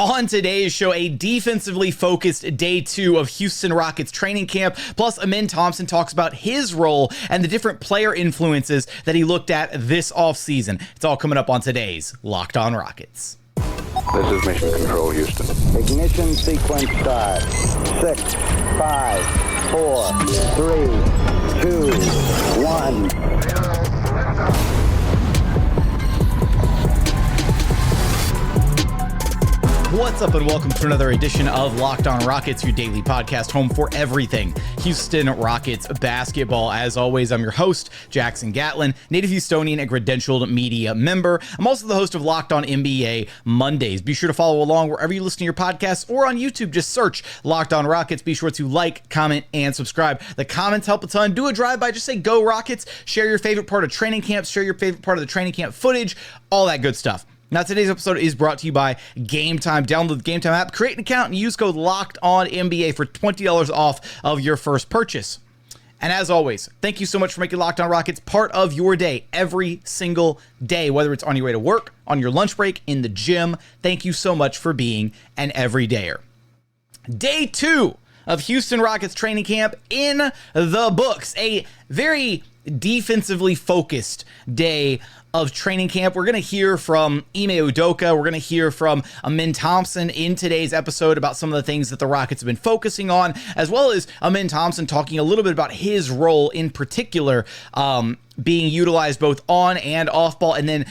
On today's show, a defensively focused day 2 of Houston Rockets training camp, plus Ime Thompson talks about his role and the different player influences that he looked at this offseason. It's all coming up on today's Locked On Rockets. This is Mission Control, Houston. Ignition sequence start. 6, 5, 4, 3, 2, 1. What's up and welcome to another edition of Locked On Rockets, your daily podcast home for everything Houston Rockets basketball. As always, I'm your host, Jackson Gatlin, native Houstonian and credentialed media member. I'm also the host of Locked On NBA Mondays. Be sure to follow along wherever you listen to your podcasts or on YouTube. Just search Locked On Rockets. Be sure to like, comment, and subscribe. The comments help a ton. Do a drive-by. Just say go Rockets. Share your favorite part of training camp. Share your favorite part of the training camp footage. All that good stuff. Now, today's episode is brought to you by Game Time. Download the Game Time app, create an account, and use code LOCKEDONNBA for $20 off of your first purchase. And as always, thank you so much for making Locked On Rockets part of your day every single day, whether it's on your way to work, on your lunch break, in the gym. Thank you so much for being an everydayer. Day 2 of Houston Rockets training camp in the books. A very defensively focused day of training camp. We're going to hear from Ime Udoka. We're going to hear from Ime Thompson in today's episode about some of the things that the Rockets have been focusing on, as well as Ime Thompson talking a little bit about his role in particular, being utilized both on and off ball, and then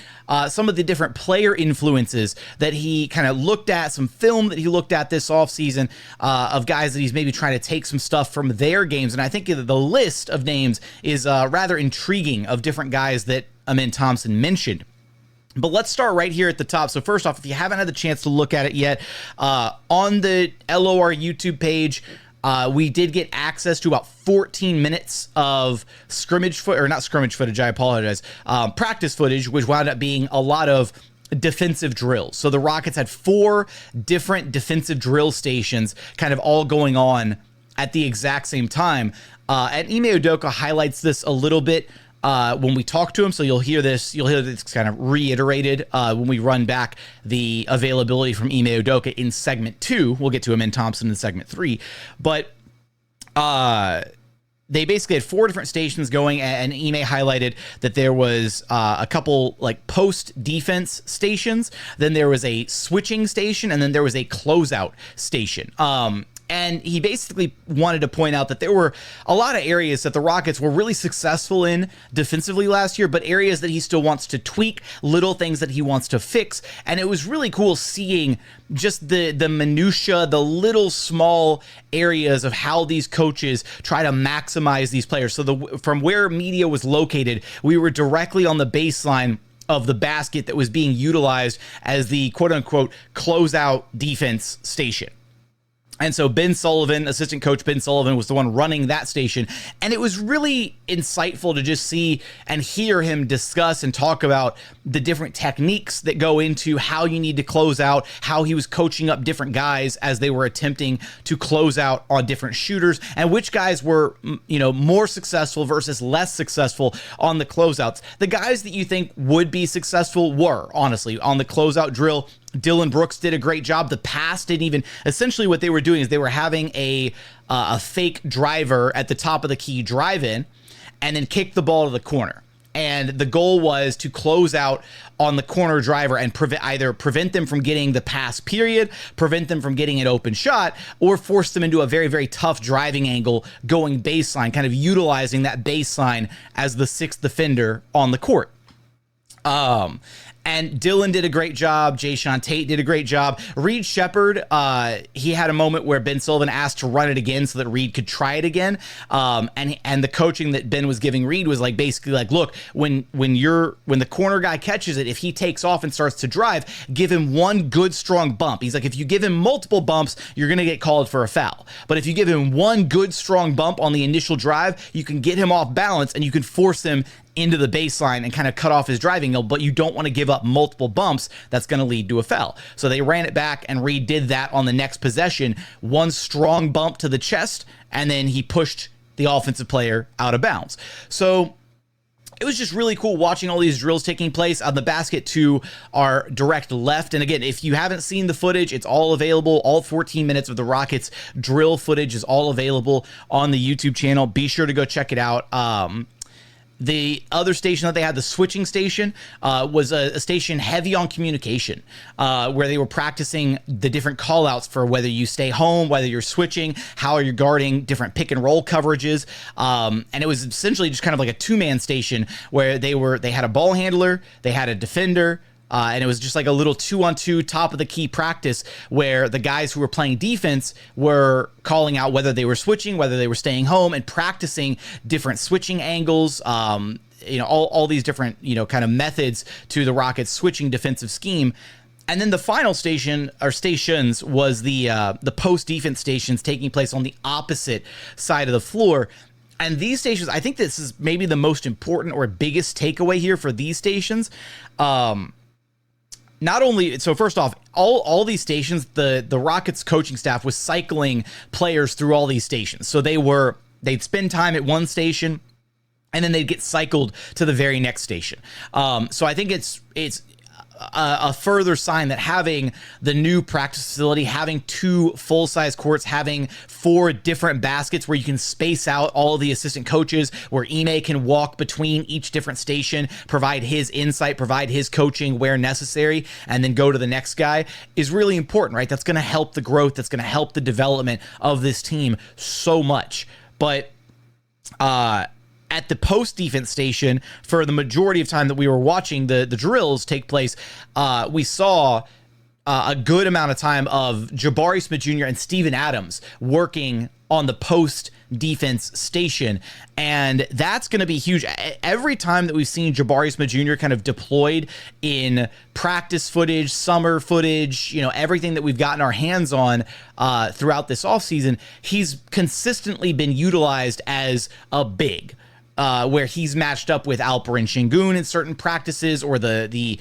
some of the different player influences that he kind of looked at, some film that he looked at this offseason of guys that he's maybe trying to take some stuff from their games. And I think the list of names is rather intriguing of different guys that Ime Thompson mentioned. But let's start right here at the top. So first off, if you haven't had the chance to look at it yet, on the LOR YouTube page, we did get access to about 14 minutes of practice footage, which wound up being a lot of defensive drills. So the Rockets had 4 different defensive drill stations kind of all going on at the exact same time. And Ime Udoka highlights this a little bit when we talk to him, so you'll hear this kind of reiterated when we run back the availability from Ime Udoka in segment 2. We'll get to Ime Thompson in segment 3, but they basically had 4 different stations going, and Ime highlighted that there was a couple like post defense stations, then there was a switching station, and then there was a closeout station. And he basically wanted to point out that there were a lot of areas that the Rockets were really successful in defensively last year, but areas that he still wants to tweak, little things that he wants to fix. And it was really cool seeing just the minutia, the little small areas of how these coaches try to maximize these players. So from where media was located, we were directly on the baseline of the basket that was being utilized as the quote-unquote closeout defense station. And so Ben Sullivan, assistant coach Ben Sullivan, was the one running that station. And it was really insightful to just see and hear him discuss and talk about the different techniques that go into how you need to close out, how he was coaching up different guys as they were attempting to close out on different shooters, and which guys were, more successful versus less successful on the closeouts. The guys that you think would be successful were, honestly, on the closeout drill. Dillon Brooks did a great job. The pass didn't even, essentially what they were doing is they were having a fake driver at the top of the key drive in and then kick the ball to the corner. And the goal was to close out on the corner driver and prevent them from getting the pass period, prevent them from getting an open shot, or force them into a very, very tough driving angle going baseline, kind of utilizing that baseline as the 6th defender on the court. And Dillon did a great job. Jae'Sean Tate did a great job. Sheppard, he had a moment where Ben Sullivan asked to run it again so that Reed could try it again. And the coaching that Ben was giving Reed was like basically like, look, when the corner guy catches it, if he takes off and starts to drive, give him one good strong bump. He's like, if you give him multiple bumps, you're going to get called for a foul. But if you give him one good strong bump on the initial drive, you can get him off balance and you can force him into the baseline and kind of cut off his driving angle, but you don't want to give up multiple bumps. That's going to lead to a foul. So they ran it back, and Reed did that on the next possession. One strong bump to the chest, and then he pushed the offensive player out of bounds. So it was just really cool watching all these drills taking place. On the basket to our direct left, and again, if you haven't seen the footage, it's all available. All 14 minutes of the Rockets drill footage is all available on the YouTube channel. Be sure to go check it out. The other station that they had, the switching station, was a station heavy on communication, where they were practicing the different call outs for whether you stay home, whether you're switching, how you're guarding different pick and roll coverages. And it was essentially just kind of like a two-man station where they had a ball handler, they had a defender, and it was just like a little 2-on-2 top of the key practice where the guys who were playing defense were calling out whether they were switching, whether they were staying home, and practicing different switching angles, all these different, kind of methods to the Rockets switching defensive scheme. And then the final station or stations was the post defense stations taking place on the opposite side of the floor. And these stations, I think this is maybe the most important or biggest takeaway here for these stations. Not only, so first off, all these stations, the Rockets coaching staff was cycling players through all these stations. So they'd spend time at one station and then they'd get cycled to the very next station. So I think it's a further sign that having the new practice facility, having 2 full-size courts, having 4 different baskets where you can space out all of the assistant coaches, where Ime can walk between each different station, provide his insight, provide his coaching where necessary, and then go to the next guy, is really important, right? That's going to help the growth. That's going to help the development of this team so much. But at the post defense station, for the majority of time that we were watching the drills take place, we saw a good amount of time of Jabari Smith Jr. and Steven Adams working on the post defense station. And that's going to be huge. Every time that we've seen Jabari Smith Jr. kind of deployed in practice footage, summer footage, everything that we've gotten our hands on throughout this offseason, he's consistently been utilized as a big. Where he's matched up with Alperen Sengun in certain practices, or the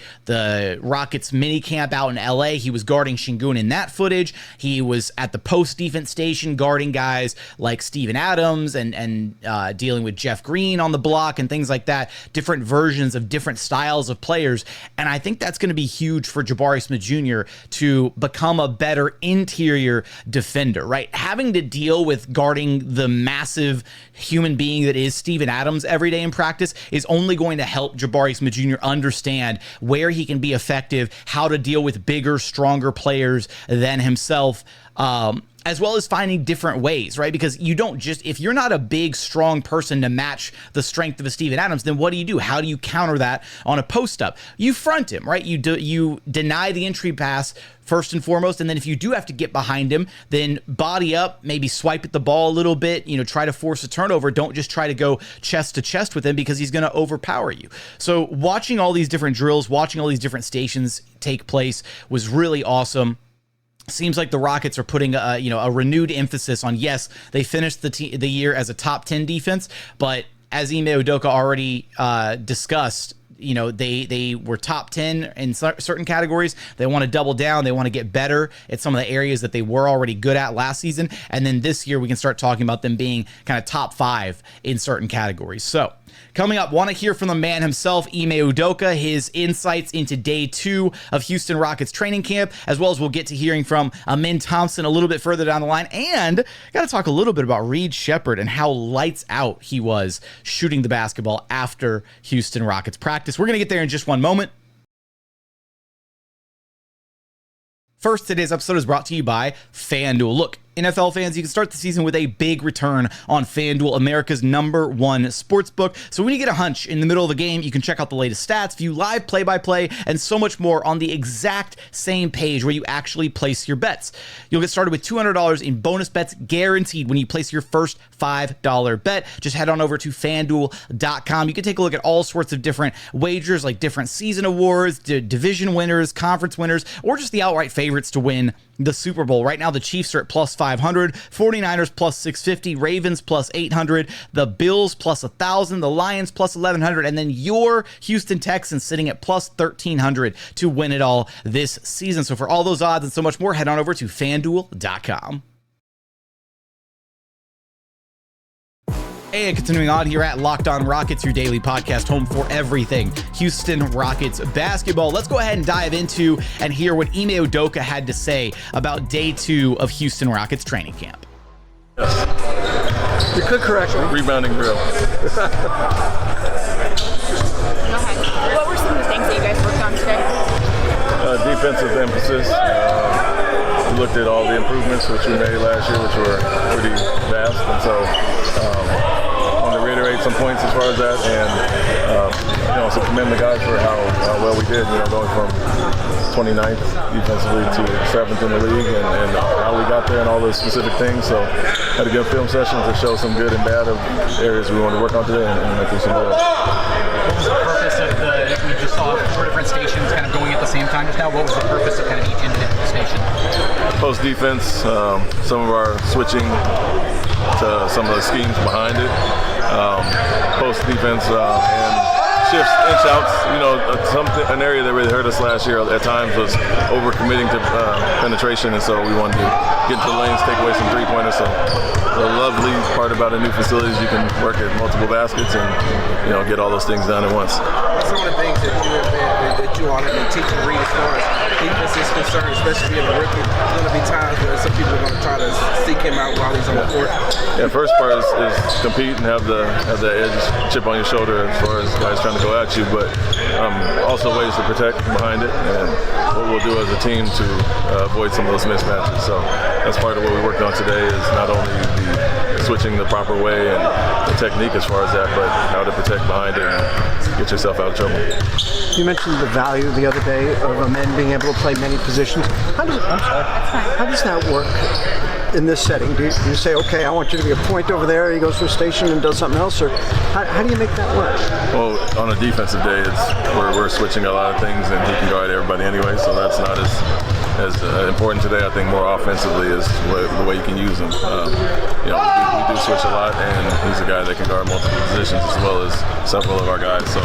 Rockets mini camp out in LA. He was guarding Sengun in that footage. He was at the post defense station guarding guys like Steven Adams and dealing with Jeff Green on the block and things like that. Different versions of different styles of players. And I think that's going to be huge for Jabari Smith Jr. to become a better interior defender, right? Having to deal with guarding the massive human being that is Steven Adams every day in practice is only going to help Jabari Smith Jr. understand where he can be effective, how to deal with bigger, stronger players than himself, as well as finding different ways, right? Because you don't just, if you're not a big, strong person to match the strength of a Steven Adams, then what do? How do you counter that on a post-up? You front him, right? You deny the entry pass first and foremost, and then if you do have to get behind him, then body up, maybe swipe at the ball a little bit, try to force a turnover. Don't just try to go chest to chest with him, because he's going to overpower you. So watching all these different drills, watching all these different stations take place was really awesome. Seems like the Rockets are putting a renewed emphasis on, yes, they finished the year as a top 10 defense, but as Ime Udoka already discussed, they were top 10 in certain categories. They want to double down. They want to get better at some of the areas that they were already good at last season. And then this year we can start talking about them being kind of top 5 in certain categories. So coming up, want to hear from the man himself, Ime Udoka, his insights into day 2 of Houston Rockets training camp, as well as we'll get to hearing from Thompson a little bit further down the line. And got to talk a little bit about Reed Sheppard and how lights out he was shooting the basketball after Houston Rockets practice. We're going to get there in just one moment. First, today's episode is brought to you by FanDuel. Look, NFL fans, you can start the season with a big return on FanDuel, America's #1 sportsbook. So when you get a hunch in the middle of the game, you can check out the latest stats, view live play-by-play, and so much more on the exact same page where you actually place your bets. You'll get started with $200 in bonus bets guaranteed when you place your first $5 bet. Just head on over to FanDuel.com. You can take a look at all sorts of different wagers, like different season awards, division winners, conference winners, or just the outright favorites to win the Super Bowl. Right now, the Chiefs are at plus 500, 49ers plus 650, Ravens plus 800, the Bills plus 1,000, the Lions plus 1,100, and then your Houston Texans sitting at plus 1,300 to win it all this season. So for all those odds and so much more, head on over to FanDuel.com. And continuing on here at Locked On Rockets, your daily podcast home for everything Houston Rockets basketball. Let's go ahead and dive into and hear what Ime Udoka had to say about day 2 of Houston Rockets training camp. Yes. You could correct me. Rebounding drill. Go ahead. What were some of the things that you guys worked on today? Defensive emphasis. We looked at all the improvements which we made last year, which were pretty vast, and so I want to reiterate some points as far as that, and also commend the guys for how well we did. Going from 29th defensively to 7th in the league, and how we got there, and all those specific things. So had a good film session to show some good and bad of areas we want to work on today, and making some goals. What was the purpose of we just saw 4 different stations kind of going at the same time just now? What was the purpose of kind of each individual station? Post defense, some of our switching to some of the schemes behind it. Post defense and shifts, inch outs. An area that really hurt us last year at times was overcommitting to penetration, and so we wanted to get into the lanes, take away some 3-pointers. So the lovely part about a new facility is you can work at multiple baskets and get all those things done at once. Some of the things that you all have been teaching Reed as far as defense is concerned, especially being a rookie, there's going to be times where some people are going to try to seek him out while he's on the court. Yeah, first part is compete and have the edge chip on your shoulder as far as guys trying to go at you, but also ways to protect behind it, and what we'll do as a team to avoid some of those mismatches. So that's part of what we worked on today, is not only the switching the proper way and the technique as far as that, but how to protect behind it and get yourself out of trouble. You mentioned the value the other day of a man being able to play many positions. How does that work in this setting? Do you say, okay, I want you to be a point over there, he goes to a station and does something else, or how do you make that work? Well, on a defensive day, we're switching a lot of things, and he can guard everybody anyway, so that's not as important today. I think more offensively is the way you can use him. We do switch a lot, and he's a guy that can guard multiple positions as well as several of our guys, so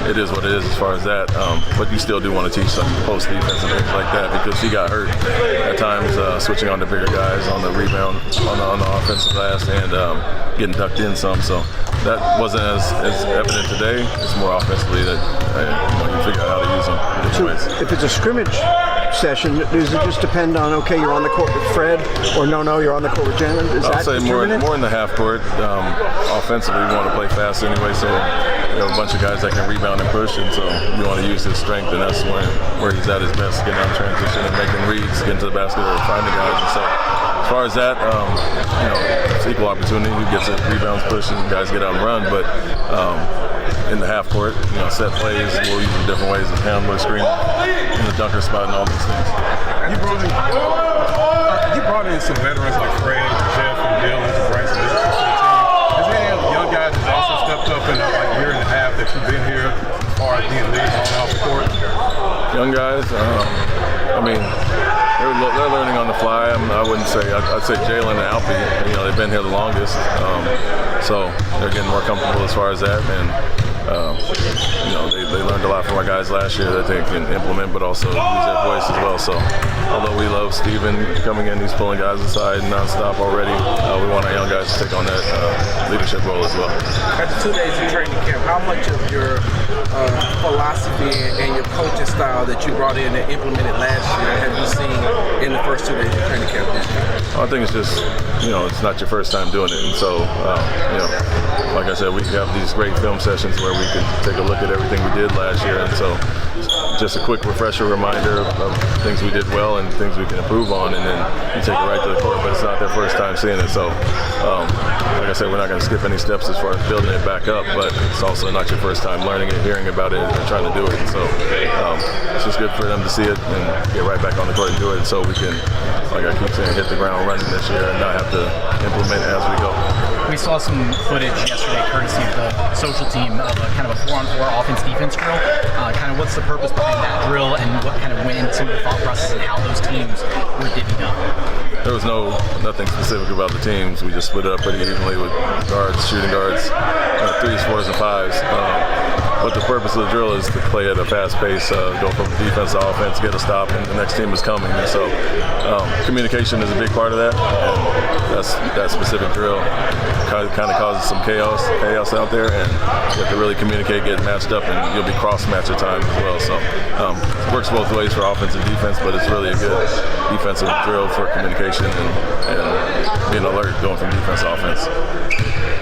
it is what it is as far as that. But you still do want to teach some post defense and things like that, because he got hurt at times switching on the bigger guys on the rebound on the offensive glass, and getting ducked in some. So that wasn't as evident today. It's more offensively that you figure out how to use them in different ways. If it's a scrimmage session, does it just depend on, okay, you're on the court with Fred, or no, you're on the court with Jalen? I'd say more in the half court. Offensively, we want to play fast anyway, so we have a bunch of guys that can rebound and push, and so we want to use his strength, and that's where he's at his best, getting out of transition and making reads, getting to the basket, or finding guys. And so as far as that, it's equal opportunity. Who gets it, rebounds, push, and guys get out and run, but in the half court, set plays, we'll use them different ways, the handler, screen, in the dunker spot, and all these things. You brought in some veterans like Fred, Jeff, and Dillon to bring some leadership to the team. Has there any other young guys that also stepped up in a year and a half that you've been here as far as being leaders on and off the court? Young guys, they're learning on the fly. I wouldn't say, I'd say Jalen and Alperen, they've been here the longest, so they're getting more comfortable as far as that, and they learned a lot from our guys last year that they can implement, but also use their voice as well. So although we love Steven coming in, he's pulling guys aside nonstop already, we want our young guys to take on that leadership role as well. After 2 days of training camp, how much of your philosophy and your coaching style that you brought in and implemented last year have you seen in the first 2 days of training camp this year? I think it's just, it's not your first time doing it, and so, like I said, we have these great film sessions where we can take a look at everything we did last year, and so just a quick refresher reminder of things we did well and things we can improve on, and then you take it right to the court, but it's not their first time seeing it, so like I said, we're not going to skip any steps as far as building it back up, but it's also not your first time learning it, hearing about it, and trying to do it, so it's just good for them to see it and get right back on the court and do it, so we can, like I keep saying, hit the ground running this year and not have to implement it as we go. We saw some footage yesterday, courtesy of the social team, of a kind of a 4-on-4 offense-defense drill. Kind of what's the purpose behind that drill, and what kind of went into the thought process and how those teams were divvied up? There was nothing specific about the teams. We just split it up pretty evenly with guards, shooting guards, 3s, 4s, and 5s. but the purpose of the drill is to play at a fast pace, go from defense to offense, get a stop, and the next team is coming. And so communication is a big part of that, and that specific drill kind of causes some chaos out there, and you have to really communicate, get matched up, and you'll be cross-match at times as well. So it works both ways for offense and defense, but it's really a good defensive drill for communication and being alert going from defense to offense.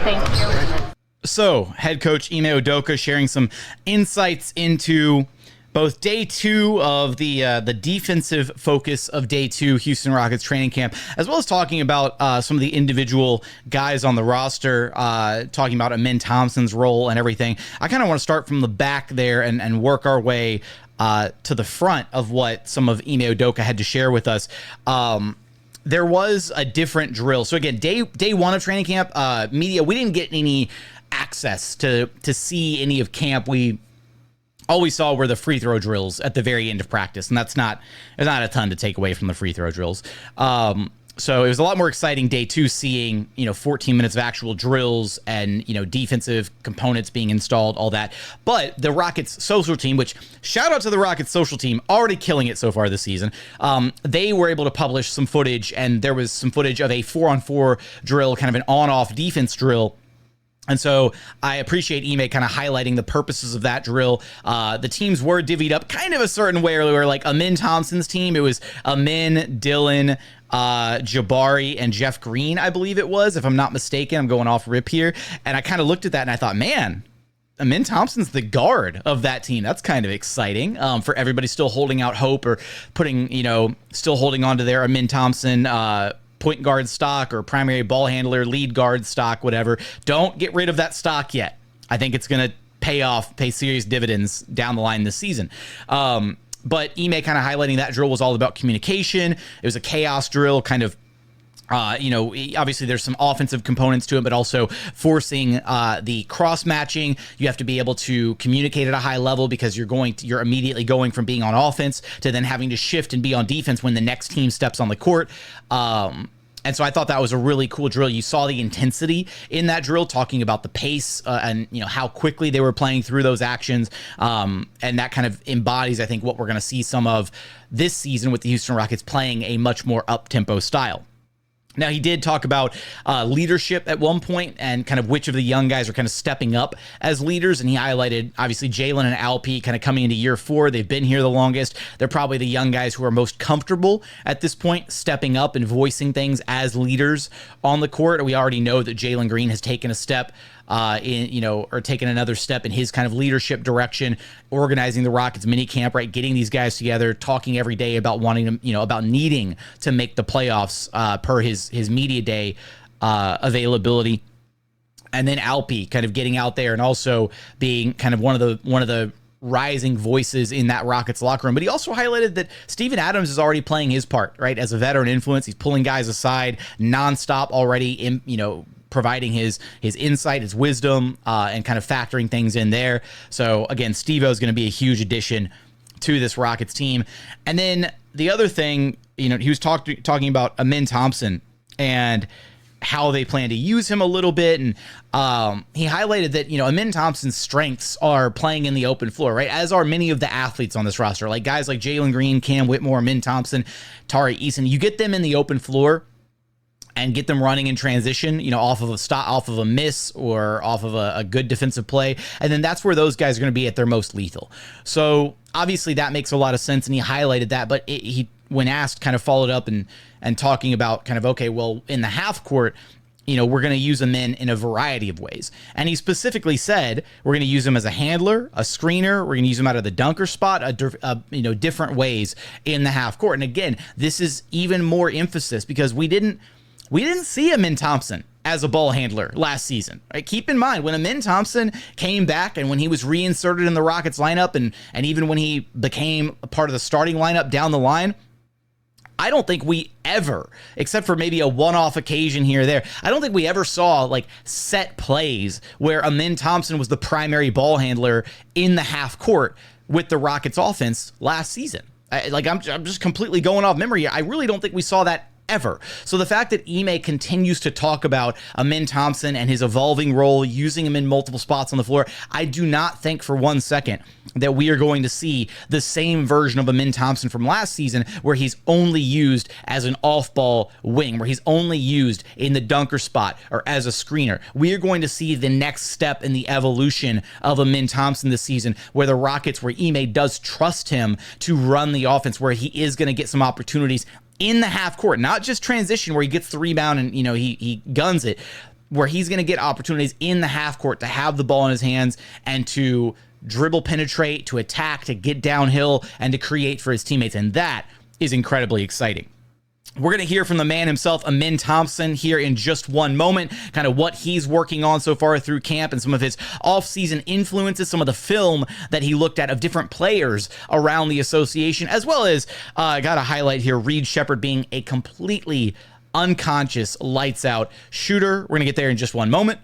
Thank you. So, head coach Ime Udoka sharing some insights into both day 2 of the defensive focus of day 2 Houston Rockets training camp, as well as talking about some of the individual guys on the roster, talking about Ime Thompson's role and everything. I kind of want to start from the back there and work our way to the front of what some of Ime Udoka had to share with us. There was a different drill. So again, day 1 of training camp, media, we didn't get any access to see any of camp. All we saw were the free throw drills at the very end of practice, and there's not a ton to take away from the free throw drills. So it was a lot more exciting day 2 seeing, 14 minutes of actual drills and, defensive components being installed, all that. But the Rockets social team, which shout out to the Rockets social team, already killing it so far this season. They were able to publish some footage, and there was some footage of a 4-on-4 drill, kind of an on-off defense drill. And so I appreciate Ime kind of highlighting the purposes of that drill. The teams were divvied up kind of a certain way, where like Ime Thompson's team, it was Ime, Dillon, Jabari, and Jeff Green, I believe it was, if I'm not mistaken. I'm going off rip here. And I kind of looked at that and I thought, man, Ime Thompson's the guard of that team. That's kind of exciting for everybody still holding out hope or putting, still holding on to their Ime Thompson point guard stock or primary ball handler, lead guard stock, whatever. Don't get rid of that stock yet. I think it's going to pay serious dividends down the line this season. But Ime kind of highlighting that drill was all about communication. It was a chaos drill, kind of, obviously there's some offensive components to it, but also forcing the cross matching. You have to be able to communicate at a high level because you're immediately going from being on offense to then having to shift and be on defense when the next team steps on the court. And so I thought that was a really cool drill. You saw the intensity in that drill, talking about the pace and how quickly they were playing through those actions. And that kind of embodies, I think, what we're going to see some of this season with the Houston Rockets playing a much more up-tempo style. Now, he did talk about leadership at one point and kind of which of the young guys are kind of stepping up as leaders. And he highlighted, obviously, Jalen and Alperen kind of coming into year 4. They've been here the longest. They're probably the young guys who are most comfortable at this point, stepping up and voicing things as leaders on the court. We already know that Jalen Green has taken a step or taking another step in his kind of leadership direction, organizing the Rockets mini camp, right? Getting these guys together, talking every day about wanting to, about needing to make the playoffs per his media day availability. And then Alperen kind of getting out there and also being kind of one of the rising voices in that Rockets locker room. But he also highlighted that Steven Adams is already playing his part, right? As a veteran influence, he's pulling guys aside nonstop already, providing his insight, his wisdom, and kind of factoring things in there. So again, Steve-O is going to be a huge addition to this Rockets team. And then the other thing, he was talking about Ime Thompson and how they plan to use him a little bit. And he highlighted that, Ime Thompson's strengths are playing in the open floor, right? As are many of the athletes on this roster, like guys like Jalen Green, Cam Whitmore, Ime Thompson, Tari, Eason. You get them in the open floor and get them running in transition, off of a miss or off of a good defensive play. And then that's where those guys are going to be at their most lethal. So obviously that makes a lot of sense. And he highlighted that, but he, when asked, kind of followed up and talking about kind of, okay, well, in the half court, we're going to use him in a variety of ways. And he specifically said, we're going to use him as a handler, a screener. We're going to use him out of the dunker spot, different ways in the half court. And again, this is even more emphasis because we didn't see Ime Thompson as a ball handler last season. Right? Keep in mind, when Ime Thompson came back and when he was reinserted in the Rockets lineup and even when he became a part of the starting lineup down the line, I don't think we ever, except for maybe a one-off occasion here or there, I don't think we ever saw like set plays where Ime Thompson was the primary ball handler in the half court with the Rockets offense last season. I'm just completely going off memory. I really don't think we saw that ever. So the fact that Ime continues to talk about Ime Thompson and his evolving role, using him in multiple spots on the floor, I do not think for 1 second that we are going to see the same version of Ime Thompson from last season where he's only used as an off-ball wing, where he's only used in the dunker spot or as a screener. We are going to see the next step in the evolution of Ime Thompson this season, where the Rockets, where Ime does trust him to run the offense, where he is going to get some opportunities in the half court, not just transition where he gets the rebound and he guns it, where he's going to get opportunities in the half court to have the ball in his hands and to dribble, penetrate, to attack, to get downhill, and to create for his teammates. And that is incredibly exciting. We're going to hear from the man himself, Ime Thompson, here in just one moment, kind of what he's working on so far through camp and some of his off-season influences, some of the film that he looked at of different players around the association, as well as, I got to highlight here, Sheppard being a completely unconscious, lights-out shooter. We're going to get there in just one moment.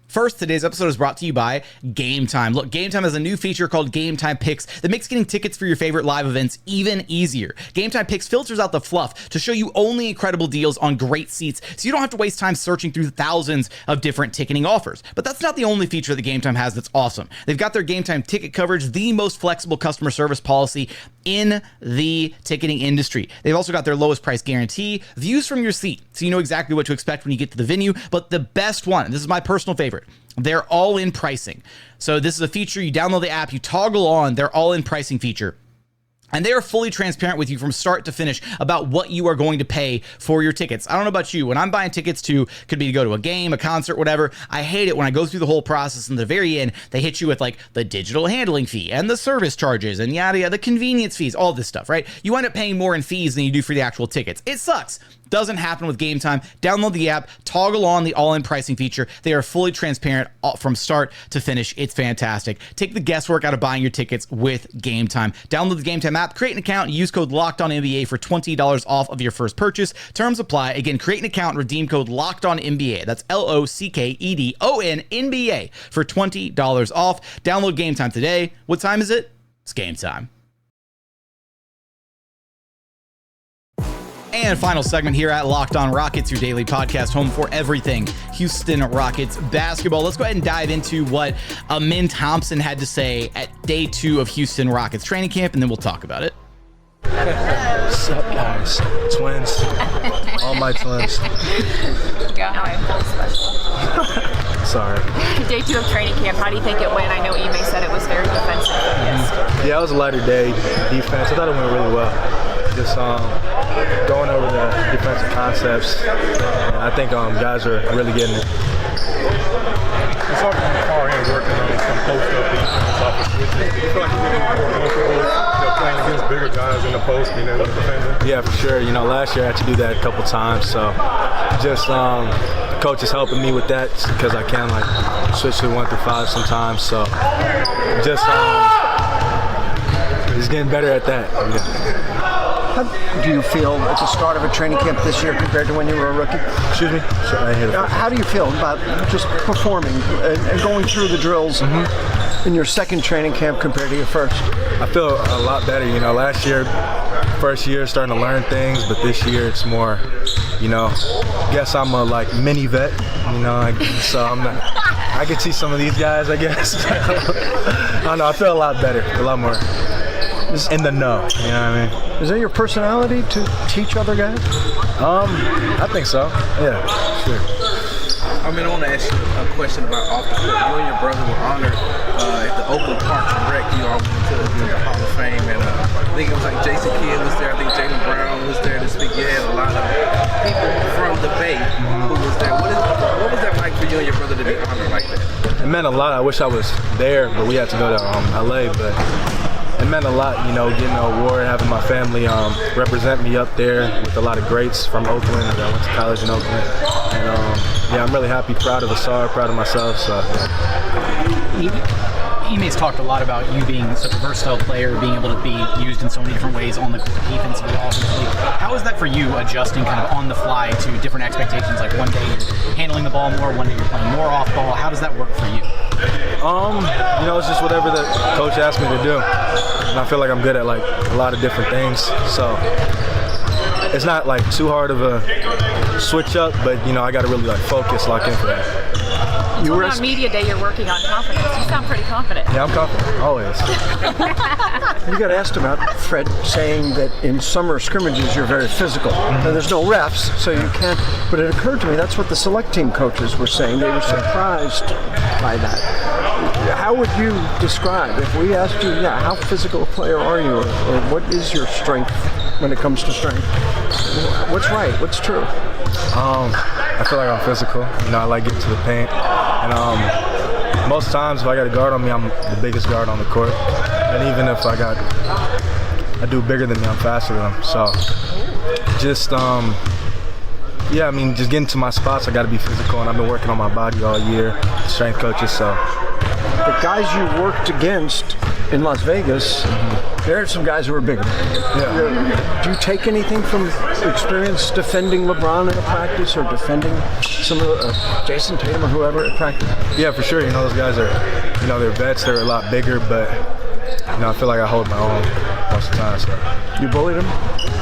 First, today's episode is brought to you by Game Time. Look, Game Time has a new feature called Game Time Picks that makes getting tickets for your favorite live events even easier. Game Time Picks filters out the fluff to show you only incredible deals on great seats, so you don't have to waste time searching through thousands of different ticketing offers. But that's not the only feature that Game Time has that's awesome. They've got their Game Time ticket coverage, the most flexible customer service policy in the ticketing industry. They've also got their lowest price guarantee, views from your seat, so you know exactly what to expect when you get to the venue. But the best one, and this is my personal favorite, they're all-in pricing. So this is a feature, you download the app, you toggle on their all-in pricing feature, and they are fully transparent with you from start to finish about what you are going to pay for your tickets. I don't know about you, when I'm buying tickets could be to go to a game, a concert, whatever, I hate it when I go through the whole process and at the very end, they hit you with like the digital handling fee and the service charges and yada yada, the convenience fees, all this stuff, right? You end up paying more in fees than you do for the actual tickets. It sucks. Doesn't happen with Game Time. Download the app, toggle on the all-in pricing feature. They are fully transparent from start to finish. It's fantastic. Take the guesswork out of buying your tickets with Game Time. Download the Game Time app, create an account, and use code LOCKEDONNBA for $20 off of your first purchase. Terms apply. Again, create an account and redeem code LOCKEDONNBA. That's LOCKEDONNBA for $20 off. Download Game Time today. What time is it? It's game time. And final segment here at Locked On Rockets, your daily podcast, home for everything Houston Rockets basketball. Let's go ahead and dive into what Ime Thompson had to say at day 2 of Houston Rockets training camp, and then we'll talk about it. What's up, guys? Twins. All my twins. Yeah, I feel special. Sorry. Day 2 of training camp, how do you think it went? I know Ime said it was very defensive. Yeah, it was a lighter day defense. I thought it went really well. Just going over the defensive concepts. And I think guys are really getting it. It's all on the far end working on some post-up defense off the switches. Do you feel like you're getting more comfortable playing against bigger guys in the post being able to defend? Yeah, for sure. Last year I had to do that a couple times. So just the coach is helping me with that because I can switch to 1 through 5 sometimes. So just getting better at that. Yeah. How do you feel at the start of a training camp this year compared to when you were a rookie? Excuse me? How do you feel about just performing and going through the drills in your second training camp compared to your first? I feel a lot better. Last year, first year, starting to learn things, but this year it's more, I guess I'm a mini vet, so I'm not, I can see some of these guys, I guess. I don't know, I feel a lot better, a lot more in the know, you know what I mean? Is that your personality to teach other guys? I think so, yeah, sure. I want to ask you a question about off the court. You and your brother were honored at the Oakland Parks and Rec. You all went to the Hall of Fame, and I think it was Jason Kidd was there. I think Jalen Brown was there to speak. You had a lot of people from the Bay who was there. What was that like for you and your brother to be honored like that? It meant a lot. I wish I was there, but we had to go to LA, but it meant a lot, getting an award, having my family represent me up there with a lot of greats from Oakland. I went to college in Oakland. And I'm really happy, proud of Asar, proud of myself. So, yeah. Ime's talked a lot about you being such a versatile player, being able to be used in so many different ways on the court, defensively, offensively. How is that for you, adjusting kind of on the fly to different expectations? Like one day you're handling the ball more, one day you're playing more off ball. How does that work for you? It's just whatever the coach asked me to do. and I feel like I'm good at like a lot of different things. So it's not like too hard of a switch up, but you know, I got to really like focus, lock in for that. You were on media day. You're working on confidence. You sound pretty confident. Yeah, I'm confident, always. You got asked about Fred saying that in summer scrimmages you're very physical. Now, there's no refs, so you can't. But it occurred to me that's what the select team coaches were saying. They were surprised by that. How would you describe if we asked you, how physical a player are you, or what is your strength when it comes to strength? What's right? What's true? I feel like I'm physical. You know, I like getting to the paint. And most times if I got a guard on me, I'm the biggest guard on the court. And even if I do bigger than me, I'm faster than them. So just, just getting to my spots, I got to be physical. And I've been working on my body all year, strength coaches, so. The guys you worked against in Las Vegas, there are some guys who are bigger. Yeah. Do you take anything from experience defending LeBron in a practice or defending some of Jason Tatum or whoever at practice? Yeah, for sure. You know, those guys are, they're vets. They're a lot bigger, but, I feel like I hold my own most of the time. So. You bullied them?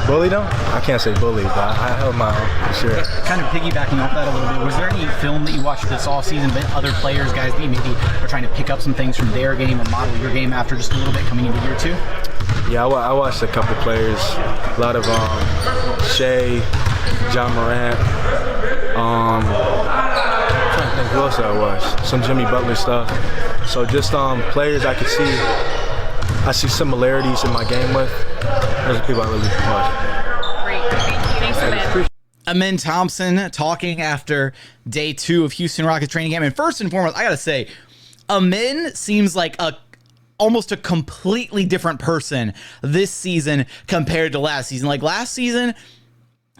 Bullied them? I can't say bullied, but I held my own, for sure. Kind of piggybacking off that a little bit, was there any film that you watched this offseason that other players, guys that you maybe are trying to pick up some things from their game or model your game after just a little bit coming into year 2? Yeah, I watched a couple players, a lot of Shai, John Morant, I'm trying to think who else I watched, some Jimmy Butler stuff. So just players I could see, I see similarities in my game with. Those are people I really watch. Great. Thanks, Ime Thompson talking after day 2 of Houston Rockets training camp. And first and foremost, I got to say, Ime seems like almost a completely different person this season compared to last season. Like last season,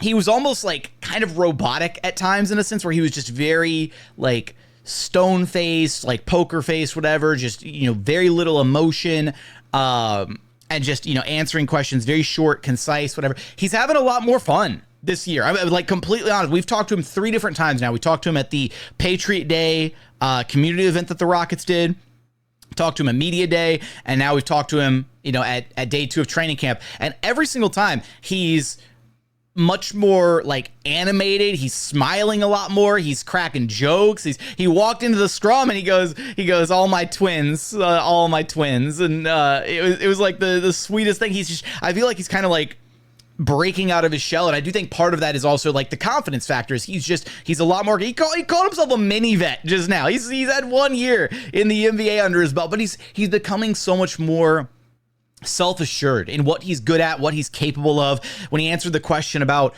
he was almost like kind of robotic at times in a sense where he was just very like stone-faced, like poker-faced, whatever, just, very little emotion. And just, answering questions, very short, concise, whatever. He's having a lot more fun this year. I'm like completely honest. We've talked to him 3 different times now. We talked to him at the Patriot Day community event that the Rockets did. Talked to him at Media Day. And now we've talked to him, at day 2 of training camp. And every single time he's much more like animated. He's smiling a lot more. He's cracking jokes. He walked into the scrum and he goes, all my twins. And it was like the sweetest thing. I feel like he's kind of like breaking out of his shell. And I do think part of that is also like the confidence factors. He's a lot more, he called himself a mini vet just now. He's had 1 year in the NBA under his belt, but he's becoming so much more self-assured in what he's good at, what he's capable of. When he answered the question about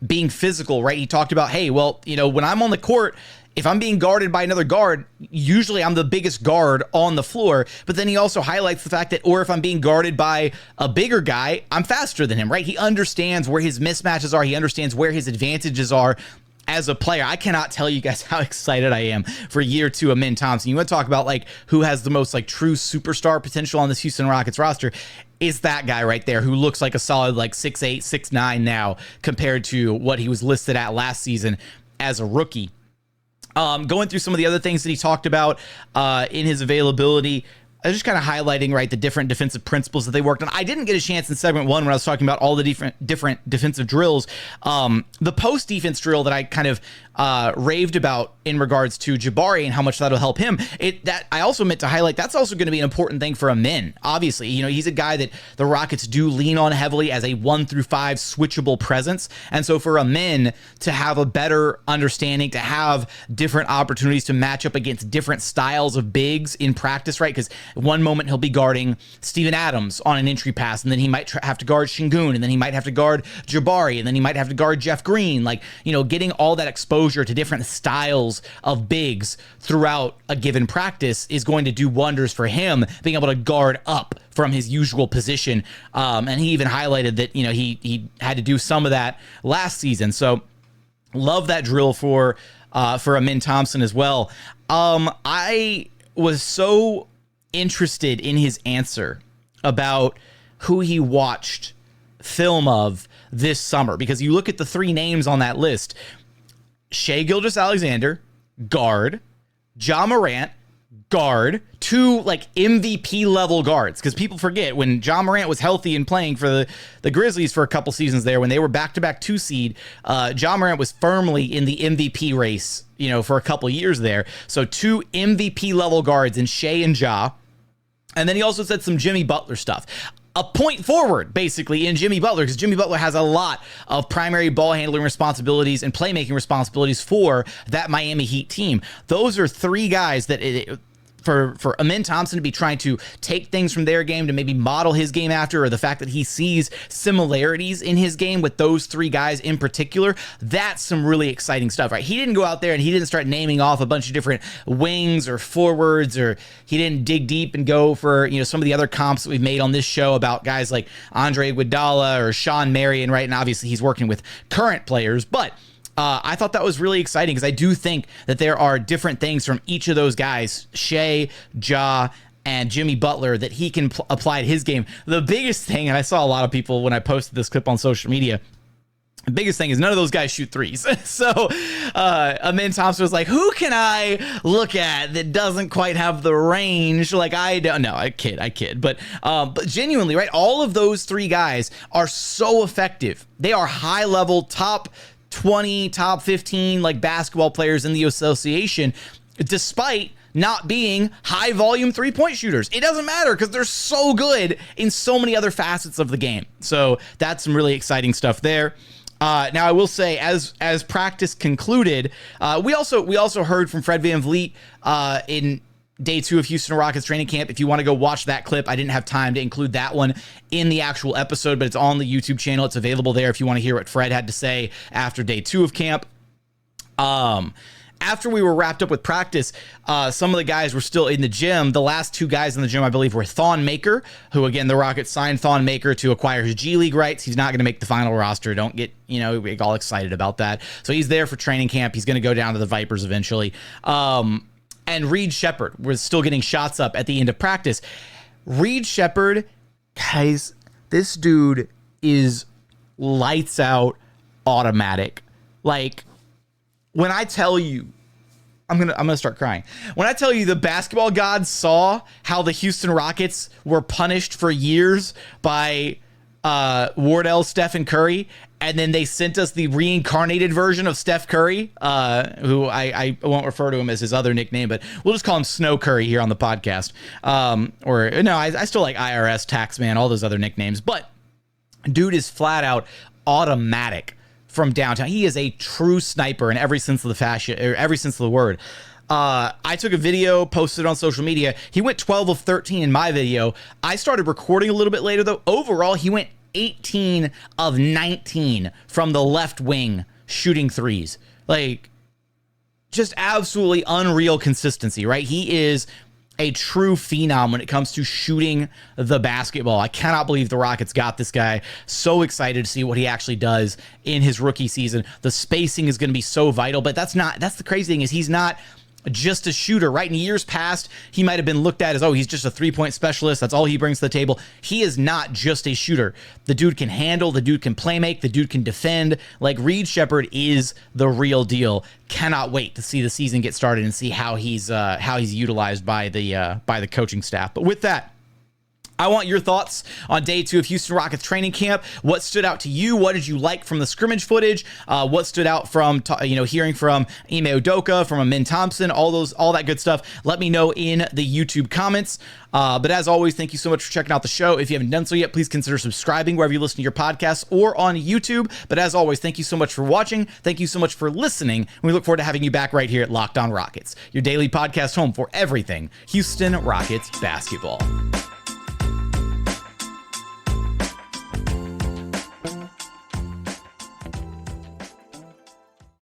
being physical, right? He talked about, hey, well, when I'm on the court, if I'm being guarded by another guard, usually I'm the biggest guard on the floor. But then he also highlights the fact that, or if I'm being guarded by a bigger guy, I'm faster than him, right? He understands where his mismatches are. He understands where his advantages are. As a player, I cannot tell you guys how excited I am for year 2 of Ime Thompson. You want to talk about like who has the most like true superstar potential on this Houston Rockets roster? Is that guy right there who looks like a solid like 6'8", 6'9" now compared to what he was listed at last season as a rookie. Going through some of the other things that he talked about in his availability. I was just kind of highlighting, right, the different defensive principles that they worked on. I didn't get a chance in segment 1 when I was talking about all the different defensive drills. The post defense drill that I kind of raved about in regards to Jabari and how much that'll help him. That I also meant to highlight. That's also going to be an important thing for Ime. Obviously, he's a guy that the Rockets do lean on heavily as a 1 through 5 switchable presence. And so for Ime to have a better understanding, to have different opportunities to match up against different styles of bigs in practice, right? Because one moment he'll be guarding Steven Adams on an entry pass, and then he might have to guard Sengun, and then he might have to guard Jabari, and then he might have to guard Jeff Green. Like, getting all that exposure to different styles of bigs throughout a given practice is going to do wonders for him, being able to guard up from his usual position. And he even highlighted that, he had to do some of that last season. So love that drill for Ime Thompson as well. I was so interested in his answer about who he watched film of this summer, because you look at the 3 names on that list: Shai Gilgeous-Alexander, guard; Ja Morant, guard, two like MVP level guards, because people forget when John Morant was healthy and playing for the Grizzlies for a couple seasons there, when they were back-to-back 2 seed, John Morant was firmly in the MVP race, for a couple years there. So 2 MVP level guards in Shai and Ja. And then he also said some Jimmy Butler stuff. A point forward, basically, in Jimmy Butler, because Jimmy Butler has a lot of primary ball handling responsibilities and playmaking responsibilities for that Miami Heat team. Those are 3 guys that for Ime Thompson to be trying to take things from their game to maybe model his game after, or the fact that he sees similarities in his game with those 3 guys in particular, that's some really exciting stuff, right? He didn't go out there and he didn't start naming off a bunch of different wings or forwards, or he didn't dig deep and go for, some of the other comps that we've made on this show about guys like Andre Iguodala or Sean Marion, right? And obviously he's working with current players, but I thought that was really exciting, because I do think that there are different things from each of those guys, Shai, Ja, and Jimmy Butler, that he can apply to his game. The biggest thing, and I saw a lot of people when I posted this clip on social media, the biggest thing is none of those guys shoot threes. So Ime Thompson was like, who can I look at that doesn't quite have the range like I don't? No, I kid. But genuinely, right, all of those 3 guys are so effective. They are high-level, top 20, top 15 like basketball players in the association, despite not being high volume 3-point shooters. It doesn't matter, because they're so good in so many other facets of the game. So that's some really exciting stuff there. Now I will say, as practice concluded, we also heard from Fred VanVleet in day 2 of Houston Rockets training camp. If you want to go watch that clip, I didn't have time to include that one in the actual episode, but it's on the YouTube channel. It's available there if you want to hear what Fred had to say after day 2 of camp. After we were wrapped up with practice, some of the guys were still in the gym. The last 2 guys in the gym, I believe, were Thon Maker, who, again, the Rockets signed Thon Maker to acquire his G League rights. He's not going to make the final roster. Don't get, all excited about that. So he's there for training camp. He's going to go down to the Vipers eventually. And Reed Sheppard was still getting shots up at the end of practice. Reed Sheppard, guys, this dude is lights out automatic. Like, when I tell you, I'm gonna start crying. When I tell you the basketball gods saw how the Houston Rockets were punished for years by Wardell, Steph, and Curry, and then they sent us the reincarnated version of Steph Curry, who I won't refer to him as his other nickname, but we'll just call him Snow Curry here on the podcast. I still like IRS, Taxman, all those other nicknames, but dude is flat out automatic from downtown. He is a true sniper in every sense of the fashion, or every sense of the word. I took a video, posted it on social media. He went 12 of 13 in my video. I started recording a little bit later, though. Overall, he went 18 of 19 from the left wing shooting threes. Like, just absolutely unreal consistency, right? He is a true phenom when it comes to shooting the basketball. I cannot believe the Rockets got this guy. So excited to see what he actually does in his rookie season. The spacing is going to be so vital, but that's the crazy thing, is he's not just a shooter, right? In years past, he might have been looked at as, he's just a 3-point specialist. That's all he brings to the table. He is not just a shooter. The dude can handle, the dude can play make, the dude can defend. Like, Reed Sheppard is the real deal. Cannot wait to see the season get started and see how he's utilized by the coaching staff. But with that, I want your thoughts on day 2 of Houston Rockets training camp. What stood out to you? What did you like from the scrimmage footage? What stood out from, hearing from Ime Udoka, from Ime Thompson, all that good stuff? Let me know in the YouTube comments. But as always, thank you so much for checking out the show. If you haven't done so yet, please consider subscribing wherever you listen to your podcasts or on YouTube. But as always, thank you so much for watching. Thank you so much for listening. And we look forward to having you back right here at Locked On Rockets, your daily podcast home for everything Houston Rockets basketball.